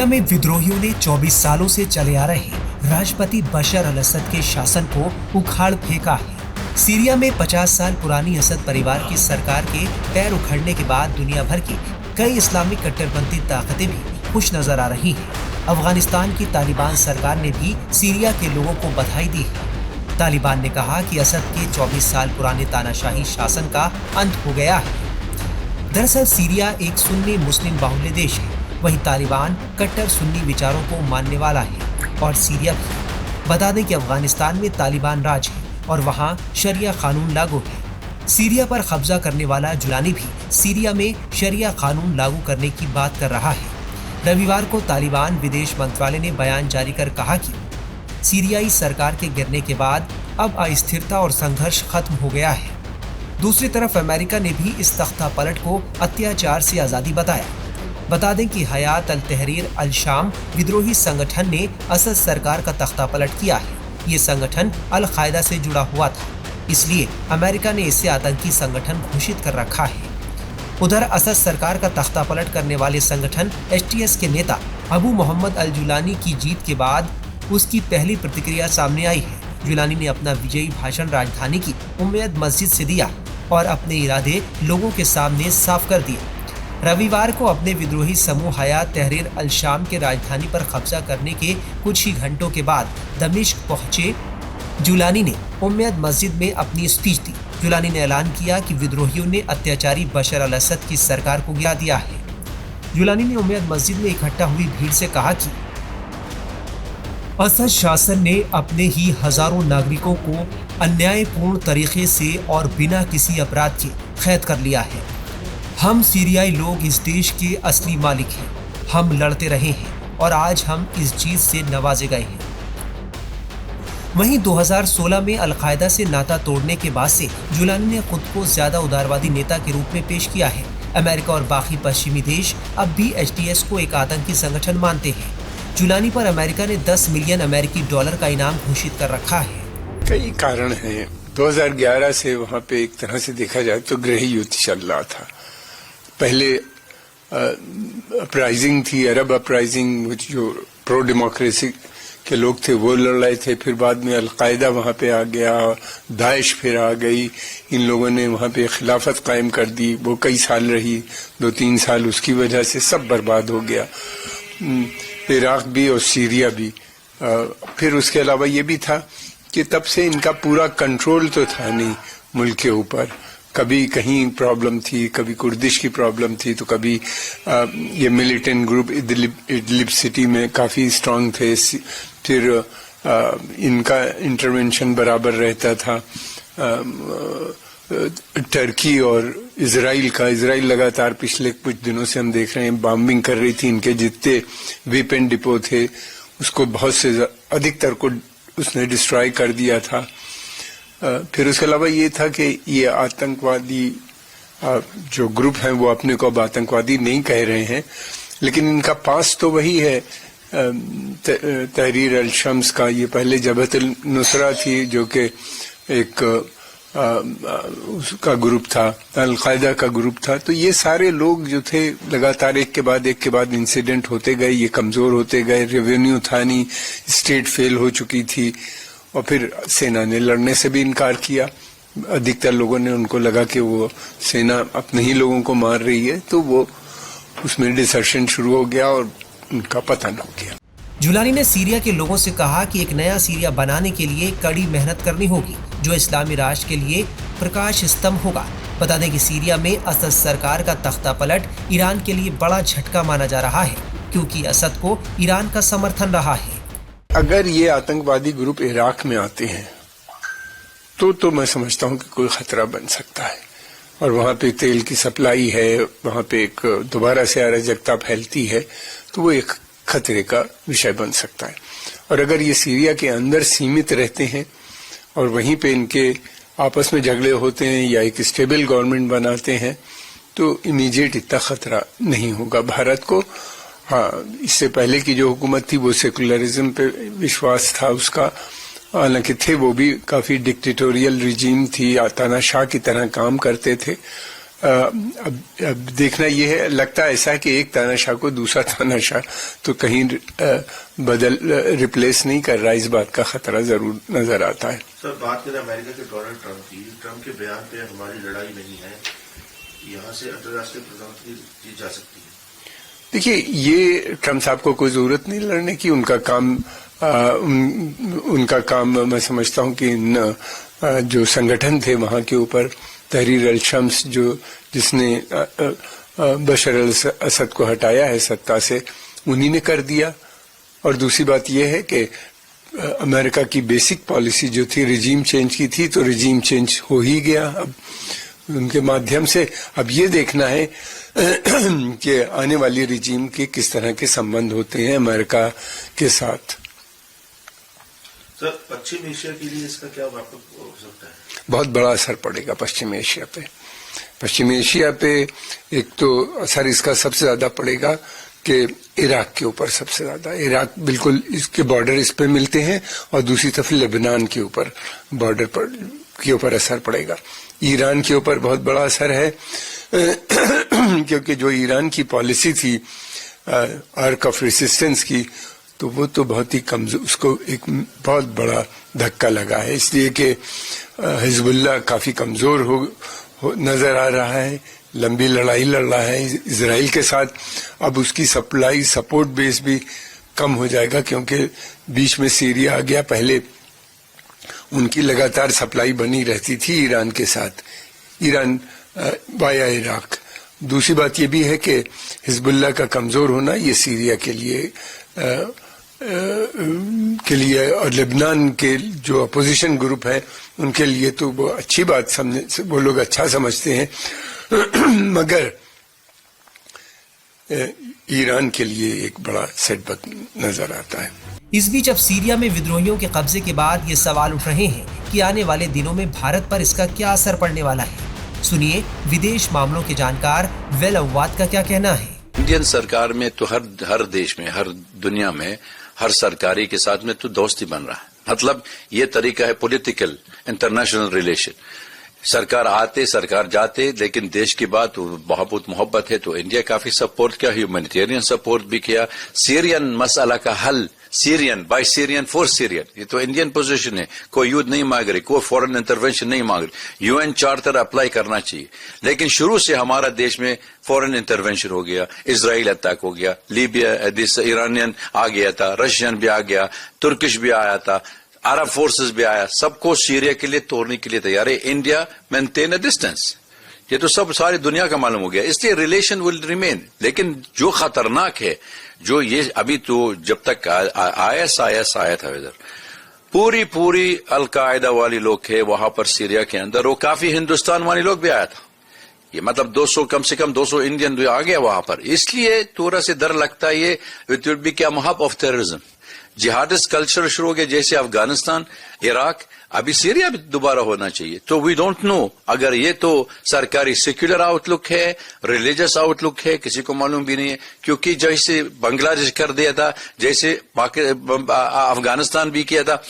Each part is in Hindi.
सीरिया में विद्रोहियों ने 24 सालों से चले आ रहे राष्ट्रपति बशर अल असद के शासन को उखाड़ फेंका है। सीरिया में 50 साल पुरानी असद परिवार की सरकार के पैर उखड़ने के बाद दुनिया भर की कई इस्लामिक कट्टरपंथी ताकतें भी खुश नजर आ रही हैं। अफगानिस्तान की तालिबान सरकार ने भी सीरिया के लोगों को बधाई दी है। तालिबान ने कहा कि असद के 24 साल पुराने तानाशाही शासन का अंत हो गया है। दरअसल सीरिया एक सुन्नी मुस्लिम बाहुल्य देश है, वहीं तालिबान कट्टर सुन्नी विचारों को मानने वाला है और सीरिया भी। बता दें कि अफगानिस्तान में तालिबान राज है और वहां शरिया कानून लागू है। सीरिया पर कब्जा करने वाला जुलानी भी सीरिया में शरिया कानून लागू करने की बात कर रहा है। रविवार को तालिबान विदेश मंत्रालय ने बयान जारी कर कहा कि सीरियाई सरकार के गिरने के बाद अब अस्थिरता और संघर्ष खत्म हो गया है। दूसरी तरफ अमेरिका ने भी इस तख्तापलट को अत्याचार से आज़ादी बताया। बता दें कि हयात अल तहरीर अल शाम विद्रोही संगठन ने असद सरकार का तख्तापलट किया है। ये संगठन अल कायदा से जुड़ा हुआ था, इसलिए अमेरिका ने इसे आतंकी संगठन घोषित कर रखा है। उधर असद सरकार का तख्तापलट करने वाले संगठन HTS के नेता अबू मोहम्मद अल जुलानी की जीत के बाद उसकी पहली प्रतिक्रिया सामने आई है। जुलानी ने अपना विजयी भाषण राजधानी की उम्मयद मस्जिद से दिया और अपने इरादे लोगों के सामने साफ कर दिए। रविवार को अपने विद्रोही समूह हयात तहरीर अल शाम के राजधानी पर कब्जा करने के कुछ ही घंटों के बाद दमिश्क पहुंचे जुलानी ने उम्मयद मस्जिद में अपनी स्पीच दी। जुलानी ने ऐलान किया कि विद्रोहियों ने अत्याचारी बशर अल असद की सरकार को गिरा दिया है। जुलानी ने उम्मयद मस्जिद में इकट्ठा हुई भीड़ से कहा कि असद शासन ने अपने ही हजारों नागरिकों को अन्यायपूर्ण तरीके से और बिना किसी अपराध के कैद कर लिया है। हम सीरियाई लोग इस देश के असली मालिक हैं। हम लड़ते रहे हैं और आज हम इस चीज से नवाजे गए हैं। वहीं 2016 में अल कायदा से नाता तोड़ने के बाद से जुलानी ने खुद को ज्यादा उदारवादी नेता के रूप में पेश किया है। अमेरिका और बाकी पश्चिमी देश अब भी HTS को एक आतंकी संगठन मानते हैं। जुलानी पर अमेरिका ने $10 मिलियन अमेरिकी डॉलर का इनाम घोषित कर रखा है। कई कारण हैं। 2011 से वहाँ पे एक तरह से देखा जाए तो गृह युद्ध चल रहा था। पहले अपराइजिंग थी, अरब अपराइजिंग, जो प्रो डेमोक्रेसी के लोग थे वो लड़ रहे थे। फिर बाद में अलकायदा वहाँ पे आ गया, दाइश फिर आ गई। इन लोगों ने वहाँ पे खिलाफत कायम कर दी। वो कई साल रही, 2-3 साल, उसकी वजह से सब बर्बाद हो गया। इराक भी और सीरिया भी। फिर उसके अलावा ये भी था कि तब से इनका पूरा कंट्रोल तो था नहीं मुल्क के ऊपर। कभी कहीं प्रॉब्लम थी, कभी कुर्दिश की प्रॉब्लम थी, तो कभी ये मिलिटेंट ग्रुप इदलिब सिटी में काफ़ी स्ट्रांग थे। फिर इनका इंटरवेंशन बराबर रहता था। टर्की और इजराइल लगातार पिछले कुछ दिनों से हम देख रहे हैं बॉम्बिंग कर रही थी। इनके जितने वेपन डिपो थे उसको बहुत से अधिकतर को उसने डिस्ट्रॉय कर दिया था। फिर उसके अलावा ये था कि ये आतंकवादी जो ग्रुप हैं वो अपने को अब आतंकवादी नहीं कह रहे हैं, लेकिन इनका पास तो वही है तहरीर अल शम्स का। ये पहले जबहत अल नुसरा थी जो कि एक उसका ग्रुप था, अल कायदा का ग्रुप था। तो ये सारे लोग जो थे लगातार एक के बाद इंसिडेंट होते गए, ये कमजोर होते गए। रेवेन्यू था नहीं, स्टेट फेल हो चुकी थी और फिर सेना ने लड़ने से भी इनकार किया। अधिकतर लोगों ने उनको लगा कि वो सेना अपने ही लोगों को मार रही है, तो वो उसमें डिसर्शन शुरू हो गया और उनका पतन हो गया। जुलानी ने सीरिया के लोगों से कहा कि एक नया सीरिया बनाने के लिए कड़ी मेहनत करनी होगी, जो इस्लामी राष्ट्र के लिए प्रकाश स्तंभ होगा। बता दें कि सीरिया में असद सरकार का तख्तापलट ईरान के लिए बड़ा झटका माना जा रहा है, क्योंकि असद को ईरान का समर्थन रहा है। अगर ये आतंकवादी ग्रुप इराक में आते हैं तो मैं समझता हूँ कि कोई खतरा बन सकता है। और वहाँ पे तेल की सप्लाई है, वहाँ पे एक दोबारा से अराजकता फैलती है, तो वो एक खतरे का विषय बन सकता है। और अगर ये सीरिया के अंदर सीमित रहते हैं और वहीं पे इनके आपस में झगड़े होते हैं या एक स्टेबल गवर्नमेंट बनाते हैं, तो इमीडिएट इतना खतरा नहीं होगा भारत को। हाँ, इससे पहले की जो हुकूमत थी वो सेकुलरिज्म पे विश्वास था उसका, हालांकि थे वो भी काफी डिक्टेटोरियल रिजीम थी, तानाशाह की तरह काम करते थे। अब देखना यह है, लगता ऐसा है कि एक तानाशाह को दूसरा तानाशाह तो कहीं रिप्लेस नहीं कर रहा, इस बात का खतरा जरूर नजर आता है। सर, बात करें अमेरिका के डोनाल्ड ट्रंप की, ट्रंप के बयान पे हमारी लड़ाई नहीं है, यहाँ से अंतर्राष्ट्रीय प्रधानमंत्री जीत जा सकती है। देखिए, ये ट्रंप साहब को कोई जरूरत नहीं लड़ने की, उनका काम मैं समझता हूं कि जो संगठन थे वहां के ऊपर, तहरीर अल शम्स जिसने बशर अल असद को हटाया है सत्ता से, उन्हीं ने कर दिया। और दूसरी बात यह है कि अमेरिका की बेसिक पॉलिसी जो थी रिजीम चेंज की थी, तो रिजीम चेंज हो ही गया। अब उनके माध्यम से अब ये देखना है कि आने वाली रिजीम के किस तरह के संबंध होते हैं अमेरिका के साथ। सर, पश्चिम एशिया के लिए इसका क्या व्यापक हो सकता है? बहुत बड़ा असर पड़ेगा पश्चिम एशिया पे। पश्चिम एशिया पे एक तो असर इसका सबसे ज्यादा पड़ेगा कि इराक के ऊपर सबसे ज्यादा, इराक बिल्कुल इसके बॉर्डर इस पे मिलते हैं, और दूसरी तरफ लेबनान के ऊपर बॉर्डर पर के ऊपर असर पड़ेगा। ईरान के ऊपर बहुत बड़ा असर है क्योंकि जो ईरान की पॉलिसी थी आर्क ऑफ रेसिस्टेंस की, तो वो तो बहुत ही कमजोर, उसको एक बहुत बड़ा धक्का लगा है, इसलिए कि हिजबुल्लाह काफी कमजोर हो नजर आ रहा है, लंबी लड़ाई लड़ रहा है इजराइल के साथ। अब उसकी सप्लाई सपोर्ट बेस भी कम हो जाएगा, क्योंकि बीच में सीरिया आ गया। पहले उनकी लगातार सप्लाई बनी रहती थी ईरान के साथ, ईरान वाया इराक। दूसरी बात यह भी है कि हिजबुल्लाह का कमजोर होना ये सीरिया के लिए और लेबनान के जो अपोजिशन ग्रुप है उनके लिए तो वो अच्छी बात वो लोग अच्छा समझते हैं मगर ईरान के लिए एक बड़ा सेटबैक नजर आता है। इस बीच अब सीरिया में विद्रोहियों के कब्जे के बाद ये सवाल उठ रहे हैं कि आने वाले दिनों में भारत पर इसका क्या असर पड़ने वाला है। सुनिए विदेश मामलों के जानकार वेल अव्वाद का क्या कहना है। इंडियन सरकार में तो हर देश में, हर दुनिया में, हर सरकारी के साथ में तो दोस्ती बन रहा है। मतलब ये तरीका है पॉलिटिकल इंटरनेशनल रिलेशन। सरकार आते, सरकार जाते, लेकिन देश की बात बहुत मोहब्बत है, तो इंडिया काफी सपोर्ट किया, ह्यूमैनिटेरियन सपोर्ट भी किया। सीरियन मसला का हल, Syrian by Syrian for Syrian, ये तो इंडियन पोजीशन है। कोई युद्ध नहीं मांग रही, कोई फॉरेन इंटरवेंशन नहीं मांग रही। यूएन चार्टर अप्लाई करना चाहिए, लेकिन शुरू से हमारा देश में फॉरेन इंटरवेंशन हो गया, इजराइल अटैक हो गया, लीबिया ईरानियन आ गया था, रशियन भी आ गया, तुर्किश भी आया था, अरब फोर्सेस भी आया, सबको सीरिया के लिए तोड़ने के लिए तैयार है। इंडिया मेंटेन अ डिस्टेंस, ये तो सब सारी दुनिया का मालूम हो गया, इसलिए रिलेशन विल रिमेन। लेकिन जो खतरनाक है, जो ये अभी तो जब तक आईएस आया था इधर, पूरी अलकायदा वाली लोग थे वहां पर सीरिया के अंदर, वो काफी हिंदुस्तान वाले लोग भी आया था। ये मतलब 200 कम से कम 200 इंडियन भी आ गया वहां पर, इसलिए थोड़ा से डर लगता है ये इट विल बी क्या hub of terrorism. Jihadist culture शुरू हो गया, जैसे अफगानिस्तान, इराक, अभी सीरिया भी दोबारा होना चाहिए। तो वी डोंट नो अगर ये तो सरकारी सेक्युलर आउटलुक है, रिलीजियस आउटलुक है, किसी को मालूम भी नहीं है। क्योंकि जैसे बांग्लादेश कर दिया था, जैसे अफगानिस्तान भी किया था,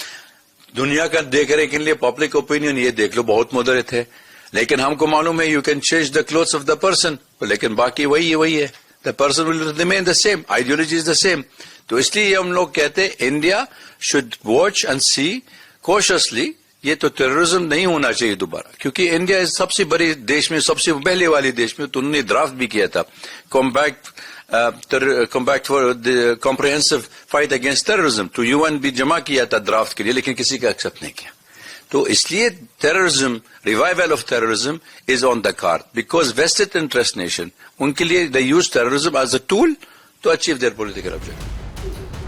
दुनिया का देखने के लिए पब्लिक ओपिनियन ये देख लो बहुत मॉडरेट है, लेकिन हमको मालूम है you can change the clothes of the person, लेकिन बाकी वही है, the person will remain the same, ideology is the same. तो इसलिए हम लोग कहते हैं India should watch and see cautiously, ये तो टेररिज्म नहीं होना चाहिए दोबारा, क्योंकि इंडिया सबसे बड़ी देश में, सबसे पहले वाले देश में, तो उन्होंने ड्राफ्ट भी किया था compact for the comprehensive fight against terrorism, तो यूएन भी जमा किया था ड्राफ्ट के लिए, लेकिन किसी का एक्सेप्ट नहीं किया। तो इसलिए terrorism, revival of terrorism is on the card, because vested interest nation, उनके लिए they use terrorism as a tool to achieve their political objective.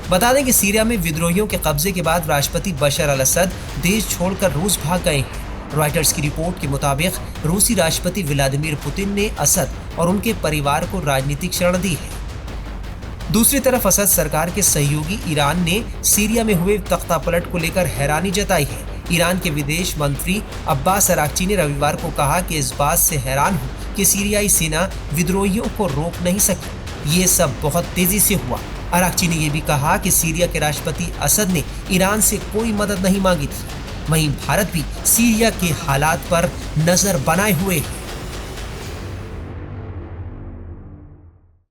बता दें कि सीरिया में विद्रोहियों के कब्जे के बाद राष्ट्रपति बशर अल असद देश छोड़कर रूस भाग गए हैं। रॉयटर्स की रिपोर्ट के मुताबिक रूसी राष्ट्रपति व्लादिमीर पुतिन ने असद और उनके परिवार को राजनीतिक शरण दी है। दूसरी तरफ असद सरकार के सहयोगी ईरान ने सीरिया में हुए तख्तापलट को लेकर हैरानी जताई है। ईरान के विदेश मंत्री अब्बास अराक्ची ने रविवार को कहा कि इस बात से हैरान हूं कि सीरियाई सेना विद्रोहियों को रोक नहीं सकी, ये सब बहुत तेजी से हुआ। अराक्ची ने यह भी कहा कि सीरिया के राष्ट्रपति असद ने ईरान से कोई मदद नहीं मांगी थी। वहीं भारत भी सीरिया के हालात पर नजर बनाए हुए है।